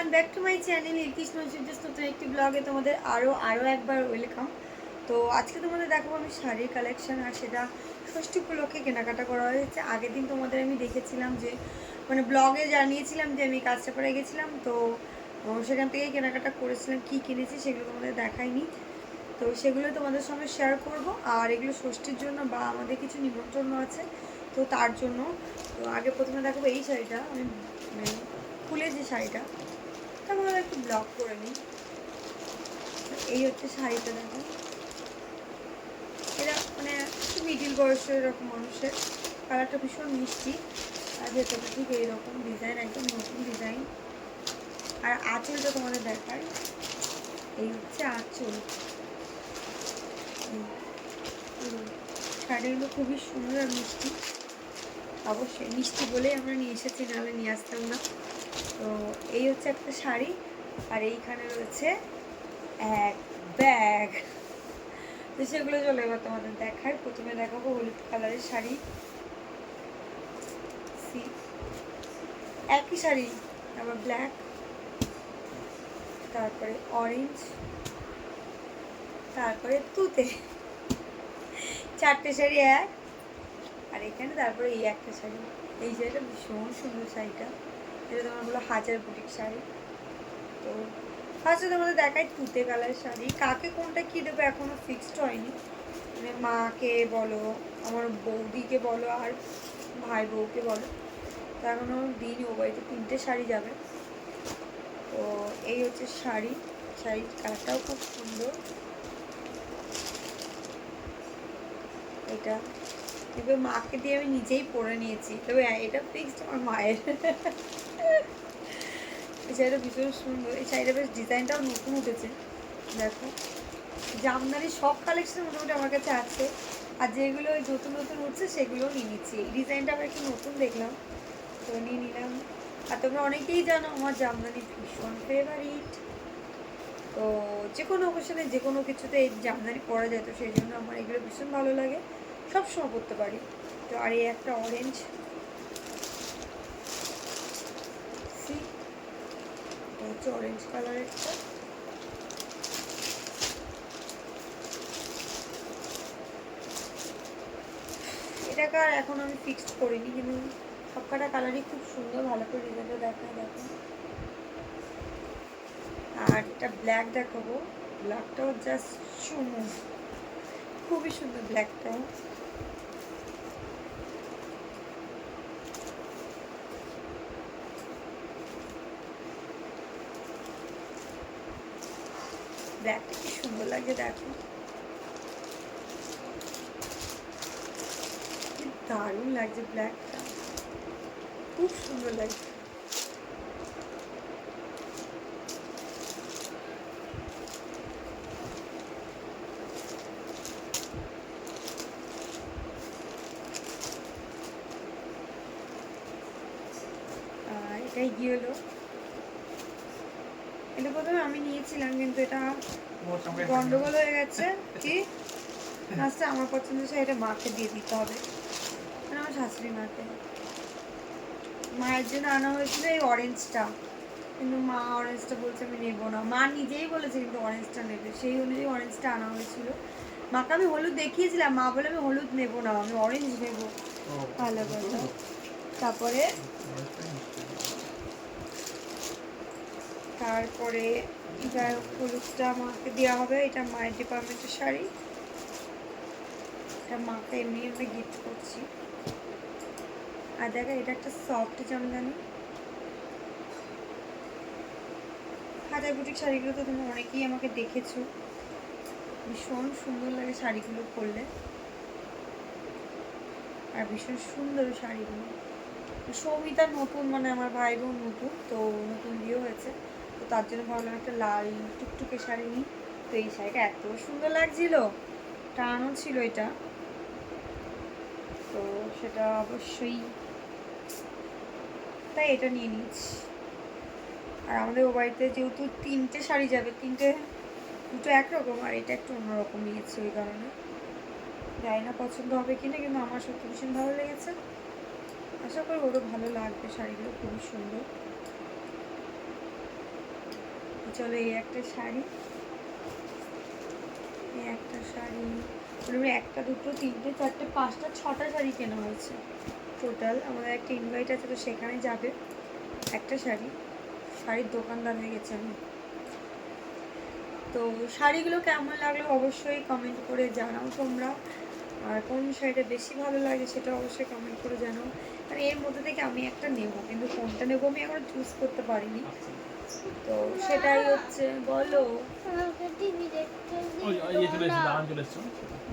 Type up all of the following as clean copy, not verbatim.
Everyone, back to my channel Krishna Surya's নতুন একটি ব্লগে তোমাদের আরও একবার ওয়েলকাম। তো আজকে তোমাদের দেখাবো আমি শাড়ির কালেকশন, আর সেটা ষষ্ঠী উপলক্ষে কেনাকাটা করা হয়েছে। আগের দিন তোমাদের আমি দেখেছিলাম যে মানে ব্লগে জানিয়েছিলাম যে আমি কাঁচরাপাড়া গেছিলাম, তো সেখান থেকেই কেনাকাটা করেছিলাম। কি কিনেছি সেগুলো তোমাদের দেখাইনি, তো সেগুলো তোমাদের সঙ্গে শেয়ার করব। আর এগুলো ষষ্ঠীর জন্য বা আমাদের কিছু নিমন্ত্রণ আছে, তো তার জন্য। তো আগে প্রথমে দেখাবো এই শাড়িটা, আমি মানে খুলে যে শাড়িটা, তারপর একটু ব্লক করে নিই। এই হচ্ছে শাড়িটা, দেখো এটা মানে একটু মিডিল বয়সের এরকম মানুষের। কালারটা ভীষণ মিষ্টি, আর ভেতরটা ঠিক এইরকম ডিজাইন, একদম নতুন ডিজাইন। আর আঁচলটা তোমাদের দেখায়, এই হচ্ছে আঁচল। শাড়িগুলো খুবই সুন্দর আর মিষ্টি, অবশ্যই মিষ্টি বলেই আমরা নিয়ে এসেছি, নাহলে নিয়ে আসতাম না। তো এই হচ্ছে একটা শাড়ি, আর এইখানে রয়েছে এক ব্যাগ। তো সেগুলো চলে এবার তোমাদের দেখায়। প্রথমে দেখাবো হলুদ কালারের শাড়ি, একই শাড়ি আবার ব্ল্যাক, তারপরে অরেঞ্জ, তারপরে তুতে, চারটে শাড়ি এক। আর এখানে তারপরে এই একটা শাড়ি, এই শাড়িটা ভীষণ সুন্দর শাড়িটা, এটা তোমার হলো হাজার বুটিক শাড়ি। তো ফার্স্টে তোমাদের দেখাই তুতে কালারের শাড়ি। কাকে কোনটা কী দেবো এখনও ফিক্সড হয়নি, মানে মাকে বলো, আমার বৌদিকে বলো, আর ভাই বউকে বলো, তো এখনও দিনই, ও বাড়িতে 3টে শাড়ি যাবে। তো এই হচ্ছে শাড়ির কালারটাও খুব সুন্দর। এটা এবার মাকে দিয়ে আমি নিজেই পরে নিয়েছি, তবে এটা ফিক্সড আমার মায়ের। এই শাড়িটা ভীষণ সুন্দর, এই শাড়িটা বেশ ডিজাইনটাও নতুন উঠেছে। দেখো জামদানি সব কালেকশন মোটামুটি আমার কাছে আছে, আর যেগুলো ওই নতুন নতুন উঠছে সেগুলোও নিয়ে নিচ্ছি। এই ডিজাইনটা আবার একটু নতুন দেখলাম, তো নিয়ে নিলাম। আর তোমরা অনেকেই জানো আমার জামদানি ভীষণ ফেভারিট, তো যে কোনো অকেশনে যে কোনো কিছুতে এই জামদানি পরা যায়, তো সেই জন্য আমার এগুলো ভীষণ ভালো লাগে, সবসময় পরতে পারি। তো আর এই একটা অরেঞ্জ, এটা হচ্ছে অরেঞ্জ কালারেরটা। এটাকে আর এখন আমি ফিক্সড করিনি, কিন্তু সবকটা কালারই খুব সুন্দর, ভালো করে ডিজাইনটা দেখায়। দেখো, আর এটা ব্ল্যাক দেখাবো, ব্ল্যাকটাও জাস্ট চুমু, খুবই সুন্দর ব্ল্যাকটাও। ব্ল্যাকটা কি সুন্দর লাগে, দেখো কি দারুণ লাগছে, ব্ল্যাকটা খুব সুন্দর লাগছে। আর এটাই কি হলো, এটা প্রথমে আমি নিয়েছিলাম, কিন্তু এটা গন্ডগোল হয়ে গেছে। কি লাস্টে আমার পছন্দ এটা মাকে দিয়ে দিতে হবে, মানে আমার শাশুড়ি মাকে। মায়ের জন্য আনা হয়েছিল এই অরেঞ্জটা, কিন্তু মা অরেঞ্জটা বলছে আমি নেবো না। মা নিজেই বলেছে কিন্তু অরেঞ্জটা নেবে, সেই অনুযায়ী অরেঞ্জটা আনা হয়েছিল। মাকে আমি হলুদ দেখিয়েছিলাম, মা বলে আমি হলুদ নেবো না, আমি অরেঞ্জ নেবো। ভালো কথা। তারপরে যাই হোক হলুদটা মাকে দেওয়া হবে। এটা মায়ের ডিপার্টমেন্টের শাড়ি, এটা মাকে এমনি এমনি গিফট করছি। আর দেখো এটা একটা সফট জামদানি। হাজার বুটিক শাড়িগুলো তো তুমি অনেকেই আমাকে দেখেছো, ভীষণ সুন্দর লাগে শাড়িগুলো পরলে, আর ভীষণ সুন্দর শাড়িগুলো। সৌমিতা নতুন, মানে আমার ভাই বোন নতুন, তো নতুন বিয়ে হয়েছে, তো তার জন্য ভাবলাম একটা লাল টুকটুকে শাড়ি নিই। তো এই শাড়িটা এত সুন্দর লাগছিল, টানও ছিল এটা, তো সেটা অবশ্যই তাই এটা নিয়ে নিচ্ছি। আর আমাদের ও বাড়িতে যেহেতু 3টে শাড়ি যাবে, দুটো একরকম আর এটা একটু অন্যরকম নিয়েছি, ওই কারণে জানি না পছন্দ হবে কিনা, কিন্তু আমার সত্যি ভীষণ ভালো লেগেছে। আশা করি ওরও ভালো লাগবে, শাড়িগুলো খুবই সুন্দর। চলো এই একটা শাড়ি, এই একটা শাড়ি, মানে একটা দুটো তিনটে চারটে পাঁচটা ছটা শাড়ি কেনা হয়েছে টোটাল। আমাদের একটা ইনভাইট আছে, তো সেখানে যাবে একটা শাড়ি। শাড়ির দোকানদার হয়ে গেছে আমি। তো শাড়িগুলো কেমন লাগলো অবশ্যই কমেন্ট করে জানাও তোমরা, আর কোন শাড়িটা বেশি ভালো লাগে সেটা অবশ্যই কমেন্ট করে জানাও। আর এর মধ্যে থেকে আমি একটা নেবো, কিন্তু কোনটা নেবো আমি এখন চুজ করতে পারিনি। তো সেটাই হচ্ছে, বলো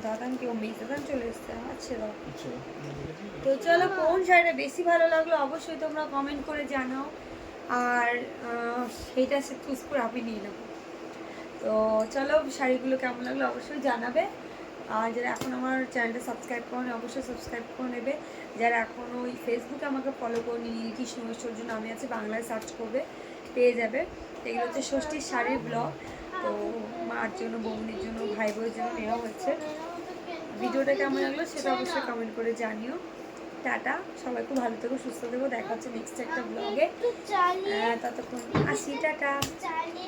দাদান কেউ মেয়ে দাদান চলে এসছে। আচ্ছা তো চলো, কোন শাড়িটা বেশি ভালো লাগলো অবশ্যই তোমরা কমেন্ট করে জানাও, আর সেইটা সে চুজ করে আমি নিয়ে নেবো। তো চলো, শাড়িগুলো কেমন লাগলো অবশ্যই জানাবে। আর যারা এখন আমার চ্যানেলটা সাবস্ক্রাইব করো অবশ্যই সাবস্ক্রাইব করে নেবে। যারা এখনও ওই ফেসবুকে আমাকে ফলো করনি, নীলকৃষ্ণ ঐশ্বর্য নামে আছে, বাংলায় সার্চ করবে পেয়ে যাবে। এগুলো হচ্ছে ষষ্ঠীর শাড়ির ব্লগ। তো মার জন্য, বোনের জন্য, ভাই বোনের জন্য নেওয়া হচ্ছে। ভিডিওটা কেমন লাগলো সেটা অবশ্যই কমেন্ট করে জানিও। টাটা, সবাই খুব ভালো থেকো, সুস্থ থেকো, দেখা হচ্ছে নেক্সট একটা ব্লগে। ততক্ষণ আসি, টাটা।